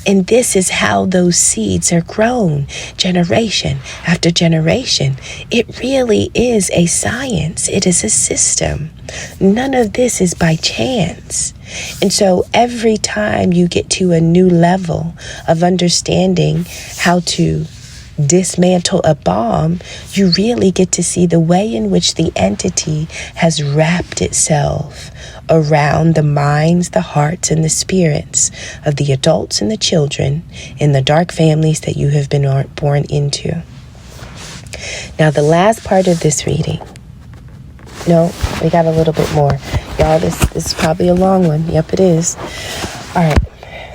And this is how those seeds are grown, generation after generation. It really is a science. It is a system. None of this is by chance. And so every time you get to a new level of understanding how to dismantle a bomb, you really get to see the way in which the entity has wrapped itself around the minds, the hearts, and the spirits of the adults and the children in the dark families that you have been born into. Now, the last part of this reading, no, we got a little bit more. Y'all, this is probably a long one. Yep, it is. All right.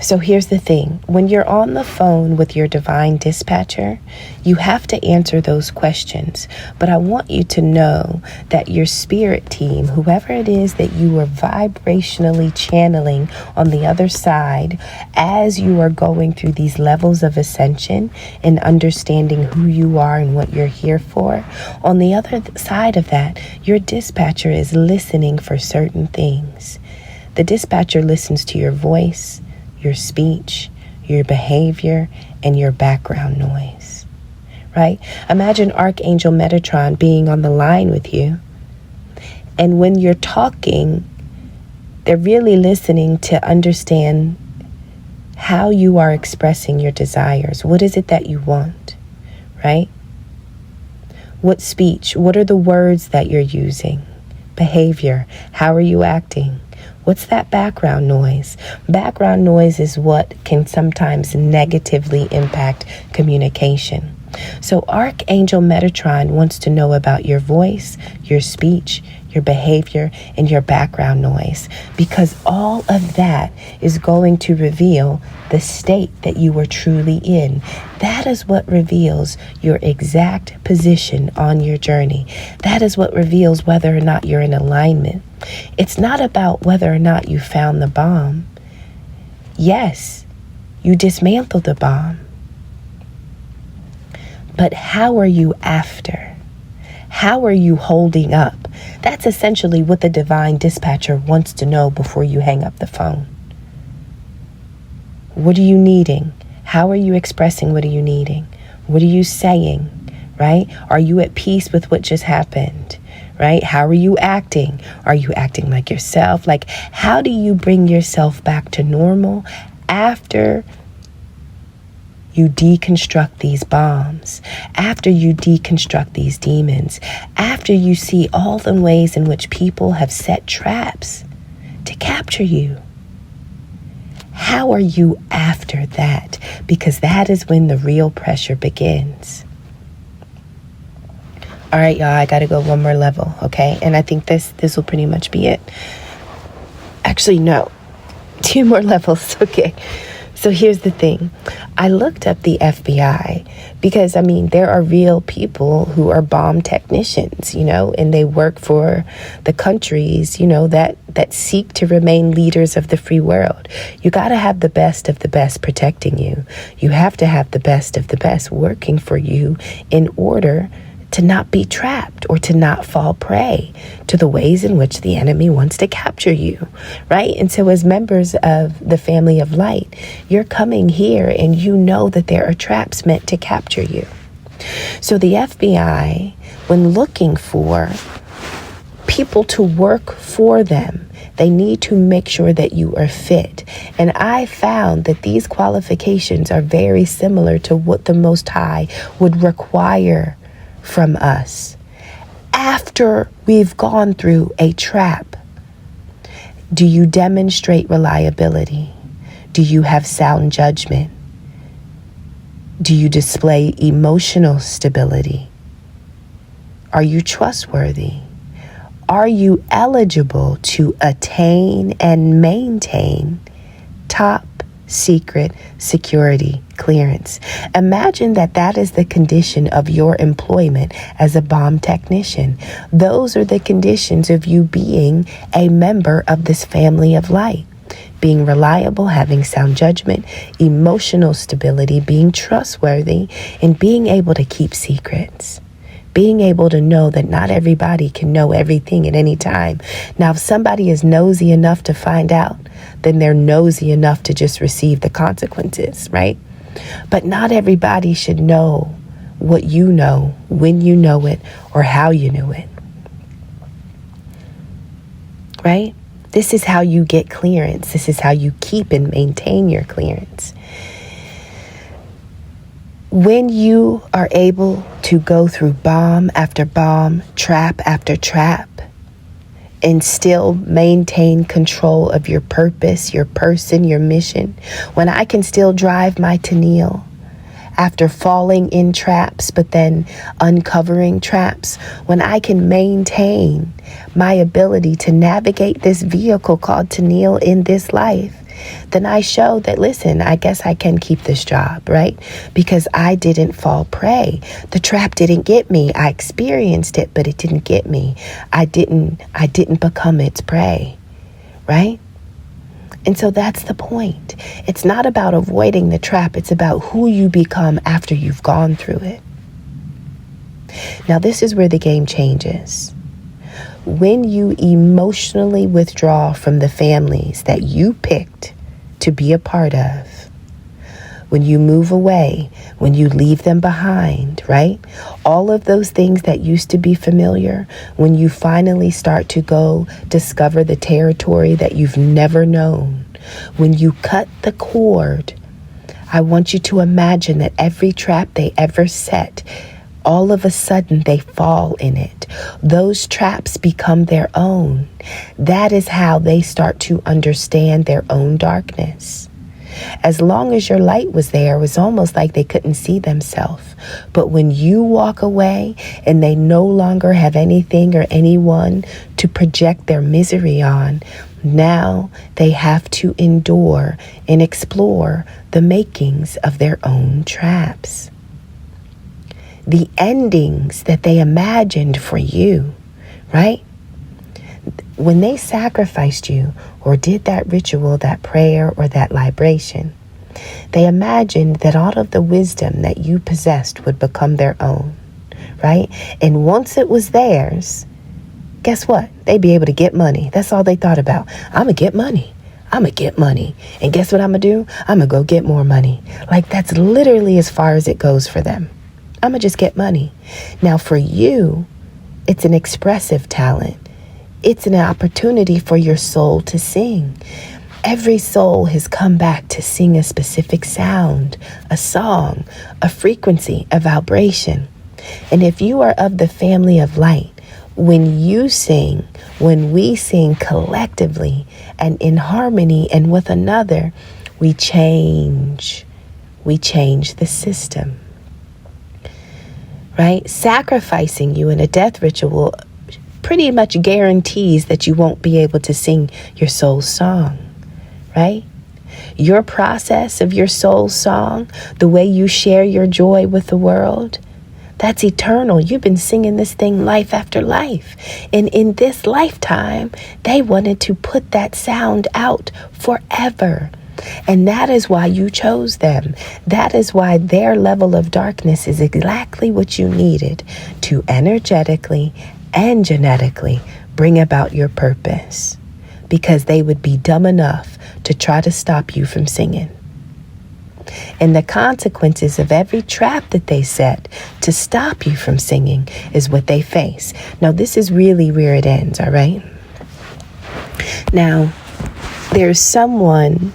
So here's the thing. When you're on the phone with your divine dispatcher, you have to answer those questions. But I want you to know that your spirit team, whoever it is that you are vibrationally channeling on the other side, as you are going through these levels of ascension and understanding who you are and what you're here for, on the other side of that, your dispatcher is listening for certain things. The dispatcher listens to your voice, your speech, your behavior, and your background noise, right? Imagine Archangel Metatron being on the line with you. And when you're talking, they're really listening to understand how you are expressing your desires. What is it that you want, right? What speech? What are the words that you're using? Behavior. How are you acting? What's that background noise? Background noise is what can sometimes negatively impact communication. So Archangel Metatron wants to know about your voice, your speech, your behavior, and your background noise, because all of that is going to reveal the state that you are truly in. That is what reveals your exact position on your journey. That is what reveals whether or not you're in alignment. It's not about whether or not you found the bomb. Yes, you dismantled the bomb. But how are you after? How are you holding up? That's essentially what the divine dispatcher wants to know before you hang up the phone. What are you needing? How are you expressing what are you needing? What are you saying? right? Are you at peace with what just happened, right? How are you acting? Are you acting like yourself? Like, how do you bring yourself back to normal after you deconstruct these bombs, after you deconstruct these demons, after you see all the ways in which people have set traps to capture you? How are you after that? Because that is when the real pressure begins. All right, y'all, I got to go one more level, okay? And I think this will pretty much be it. Actually, no, 2 more levels, okay? So here's the thing. I looked up the FBI because, I mean, there are real people who are bomb technicians, you know, and they work for the countries, you know, that seek to remain leaders of the free world. You got to have the best of the best protecting you. You have to have the best of the best working for you in order to not be trapped or to not fall prey to the ways in which the enemy wants to capture you, right? And so as members of the family of light, you're coming here and you know that there are traps meant to capture you. So the FBI, when looking for people to work for them, they need to make sure that you are fit. And I found that these qualifications are very similar to what the Most High would require from us after we've gone through a trap. Do you demonstrate reliability? Do you have sound judgment? Do you display emotional stability? Are you trustworthy? Are you eligible to attain and maintain top secret security clearance? Imagine that is the condition of your employment as a bomb technician. Those are the conditions of you being a member of this family of light. Being reliable, having sound judgment, emotional stability, being trustworthy, and being able to keep secrets. Being able to know that not everybody can know everything at any time. Now, if somebody is nosy enough to find out, then they're nosy enough to just receive the consequences, right? But not everybody should know what you know, when you know it, or how you knew it, right? This is how you get clearance. This is how you keep and maintain your clearance. When you are able to go through bomb after bomb, trap after trap, and still maintain control of your purpose, your person, your mission, when I can still drive my Tennille after falling in traps, but then uncovering traps, when I can maintain my ability to navigate this vehicle called Tennille in this life, then I show that, listen, I guess I can keep this job, right? Because I didn't fall prey. The trap didn't get me. I experienced it, but it didn't get me. I didn't become its prey, right? And so that's the point. It's not about avoiding the trap. It's about who you become after you've gone through it. Now, this is where the game changes. When you emotionally withdraw from the families that you picked to be a part of, when you move away, when you leave them behind, right? All of those things that used to be familiar, when you finally start to go discover the territory that you've never known, when you cut the cord, I want you to imagine that every trap they ever set, all of a sudden they fall in it. Those traps become their own. That is how they start to understand their own darkness. As long as your light was there, it was almost like they couldn't see themselves. But when you walk away and they no longer have anything or anyone to project their misery on, now they have to endure and explore the makings of their own traps. The endings that they imagined for you, right? When they sacrificed you or did that ritual, that prayer, or that libation, they imagined that all of the wisdom that you possessed would become their own, right? And once it was theirs, guess what? They'd be able to get money. That's all they thought about. I'm going to get money. I'm going to get money. And guess what I'm going to do? I'm going to go get more money. Like, that's literally as far as it goes for them. I'm going to just get money. Now for you, it's an expressive talent. It's an opportunity for your soul to sing. Every soul has come back to sing a specific sound, a song, a frequency, a vibration. And if you are of the family of light, when you sing, when we sing collectively and in harmony and with another, we change the system, right? Sacrificing you in a death ritual pretty much guarantees that you won't be able to sing your soul's song, right? Your process of your soul's song, the way you share your joy with the world, that's eternal. You've been singing this thing life after life. And in this lifetime, they wanted to put that sound out forever. And that is why you chose them. That is why their level of darkness is exactly what you needed to energetically and genetically bring about your purpose. Because they would be dumb enough to try to stop you from singing. And the consequences of every trap that they set to stop you from singing is what they face. Now, this is really where it ends, all right? Now, there's someone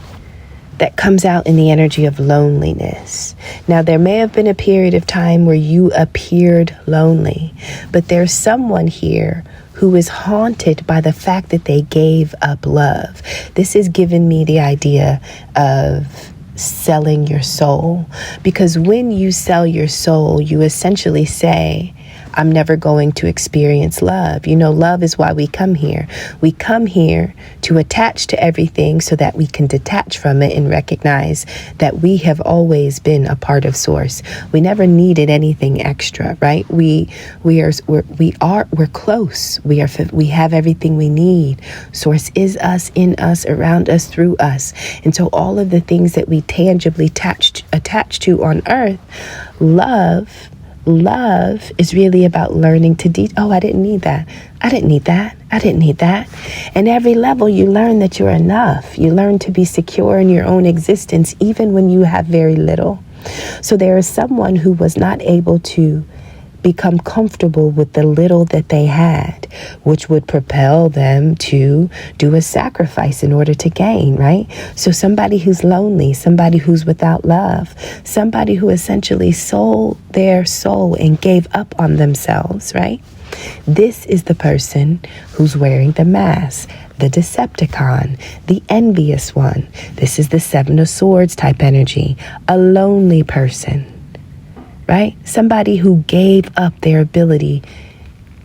that comes out in the energy of loneliness. Now, there may have been a period of time where you appeared lonely, but there's someone here who is haunted by the fact that they gave up love. This is giving me the idea of selling your soul, because when you sell your soul, you essentially say, I'm never going to experience love. You know, love is why we come here. We come here to attach to everything so that we can detach from it and recognize that we have always been a part of Source. We never needed anything extra, right? We're close. We have everything we need. Source is us, in us, around us, through us. And so all of the things that we tangibly attach to on earth, love is really about learning to I didn't need that. I didn't need that. I didn't need that. And every level you learn that you're enough. You learn to be secure in your own existence, even when you have very little. So there is someone who was not able to become comfortable with the little that they had, which would propel them to do a sacrifice in order to gain, right? So somebody who's lonely, somebody who's without love, somebody who essentially sold their soul and gave up on themselves, right? This is the person who's wearing the mask, the Decepticon, the envious one. This is the Seven of Swords type energy, a lonely person. Right? Somebody who gave up their ability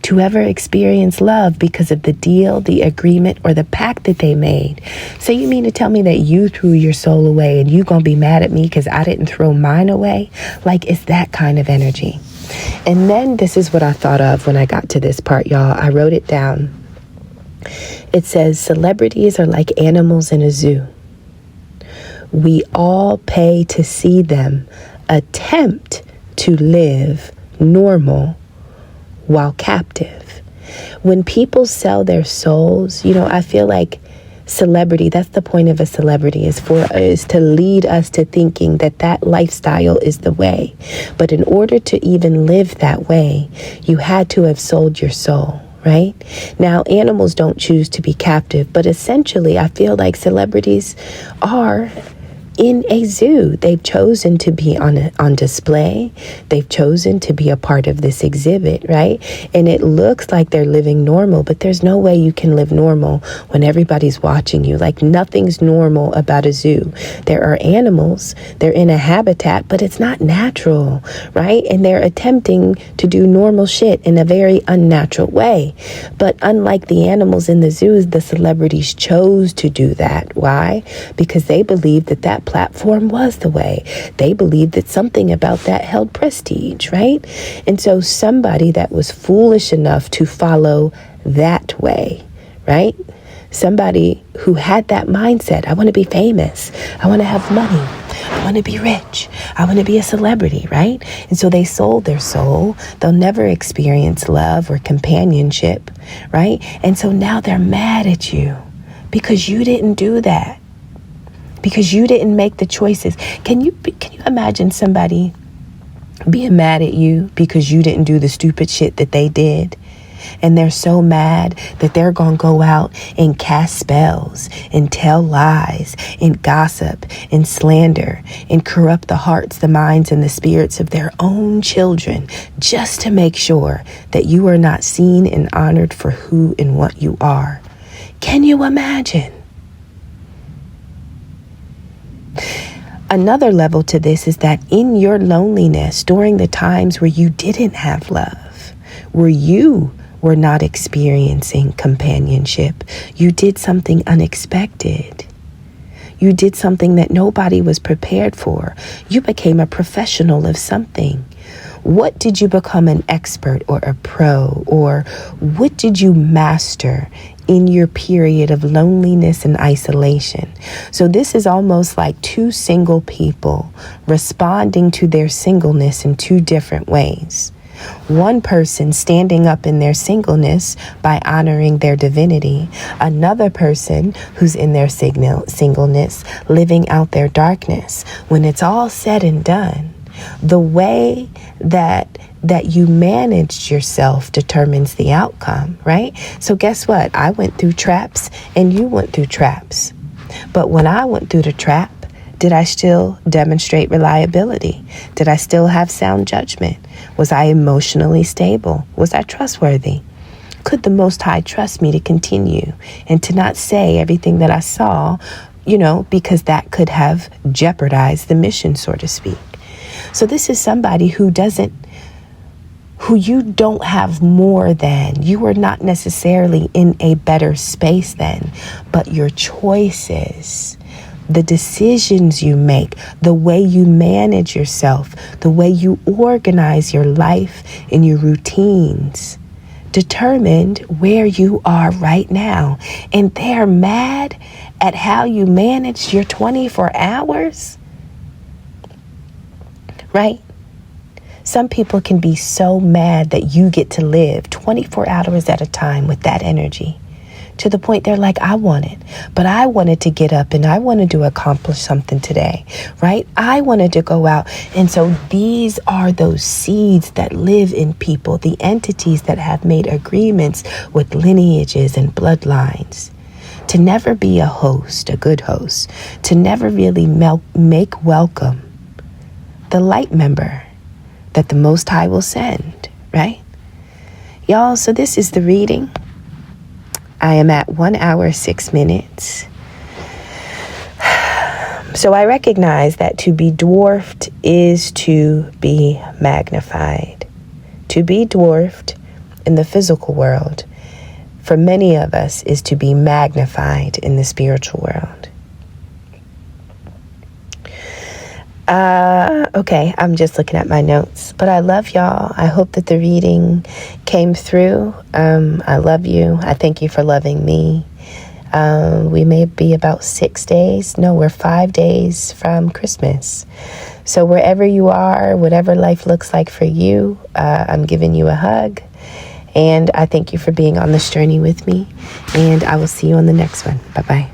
to ever experience love because of the deal, the agreement, or the pact that they made. So you mean to tell me that you threw your soul away and you gonna be mad at me because I didn't throw mine away? Like, it's that kind of energy. And then this is what I thought of when I got to this part, y'all. I wrote it down. It says, celebrities are like animals in a zoo. We all pay to see them attempt to live normal while captive. When people sell their souls, you know, I feel like celebrity, that's the point of a celebrity, is to lead us to thinking that lifestyle is the way. But in order to even live that way, you had to have sold your soul. Right? Now, animals don't choose to be captive, but essentially I feel like celebrities are in a zoo. They've chosen to be on display. They've chosen to be a part of this exhibit, right? And it looks like they're living normal, but there's no way you can live normal when everybody's watching you. Like, nothing's normal about a zoo. There are animals, they're in a habitat, but it's not natural, right? And they're attempting to do normal shit in a very unnatural way. But unlike the animals in the zoos, the celebrities chose to do that. Why? Because they believed that platform was the way. They believed that something about that held prestige, right? And so somebody that was foolish enough to follow that way, right? Somebody who had that mindset, I want to be famous, I want to have money, I want to be rich, I want to be a celebrity, right? And so they sold their soul. They'll never experience love or companionship, right? And so now they're mad at you because you didn't do that. Because you didn't make the choices. Can you imagine somebody being mad at you because you didn't do the stupid shit that they did. And they're so mad that they're going to go out and cast spells and tell lies and gossip and slander and corrupt the hearts, the minds, and the spirits of their own children just to make sure that you are not seen and honored for who and what you are. Can you imagine? Another level to this is that in your loneliness, during the times where you didn't have love, where you were not experiencing companionship, you did something unexpected. You did something that nobody was prepared for. You became a professional of something. What did you become an expert or a pro, or what did you master in your period of loneliness and isolation? So this is almost like two single people responding to their singleness in two different ways. One person standing up in their singleness by honoring their divinity. Another person who's in their singleness living out their darkness. When it's all said and done, the way that you managed yourself determines the outcome, right? So guess what? I went through traps and you went through traps. But when I went through the trap, did I still demonstrate reliability? Did I still have sound judgment? Was I emotionally stable? Was I trustworthy? Could the Most High trust me to continue and to not say everything that I saw, because that could have jeopardized the mission, so to speak. So this is somebody who you don't have more than. You are not necessarily in a better space than, but your choices, the decisions you make, the way you manage yourself, the way you organize your life and your routines determined where you are right now. And they're mad at how you managed your 24 hours, right? Some people can be so mad that you get to live 24 hours at a time with that energy, to the point they're like, I wanted to get up and I wanted to accomplish something today, right? I wanted to go out. And so these are those seeds that live in people, the entities that have made agreements with lineages and bloodlines to never be a host, a good host, to never really make welcome the light member that the Most High will send, right? Y'all, so this is the reading. I am at 1 hour, 6 minutes. So I recognize that to be dwarfed is to be magnified. To be dwarfed in the physical world, for many of us, is to be magnified in the spiritual world. Okay, I'm just looking at my notes, but I love y'all. I hope that the reading came through. I love you. I thank you for loving me. We may be about 6 days. No, we're 5 days from Christmas. So wherever you are, whatever life looks like for you, I'm giving you a hug. And I thank you for being on this journey with me. And I will see you on the next one. Bye-bye.